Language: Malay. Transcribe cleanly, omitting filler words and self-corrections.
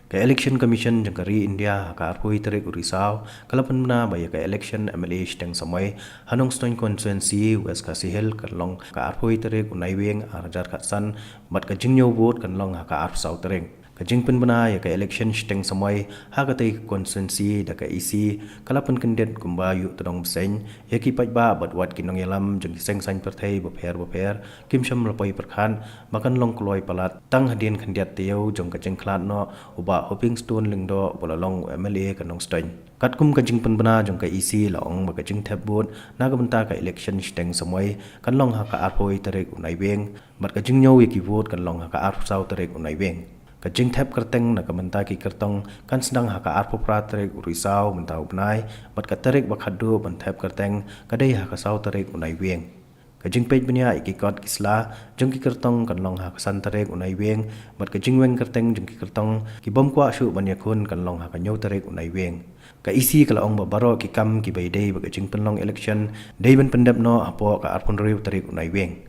Ka election commission jangkari India ka arpui tarik urisau kalapan na baya ka election MLA steng samai hanong stoin constituency west ka sihel kanlong ka arpui tarik unaiweng arjar khatsan mat ka jingyo vote kanlong ka arpsau taring ka jingpen bana ya ka election steng samai ha ka tai constituency da ka isi kalapan kandidat kumba yu tadong bseng ya ki paj ba bat wat kinong yalam jang seng sain perthai boper kim sham lapoi perkhan makan long kloi palat tang hadien kandidat teu jong ka jengklat no uba hoping stone lingdo bolalong MLA kanong stoin katkum ka jingpen bana jong ka isi laong ba ka jing thep bot na ka banta ka election steng samai kanlong ha ka arpoi tarik unaiweng mat ka jingnyo ya ki vote kanlong ha ka arpsau tarik unaiweng ka jing thep kerteng na ka menta ki kertong kan sedang ha ka arpo pratrek urisau mentau benai bat ka tarik bakhadu ban thep kerteng kadai ha ka sau tarik unaiweng ka jing pej benya iki kot kisla jong ki kertong kan long ha ka san tarik unaiweng bat ka jingweng kerteng jong ki kertong ki bom kwa shu ban yakun kan long ha ka nyau tarik unaiweng ka isi kala ong babaro ki kam ki baidei ba ka jing penlong election dei ban pendap no apo ka arpon riu tarik unaiweng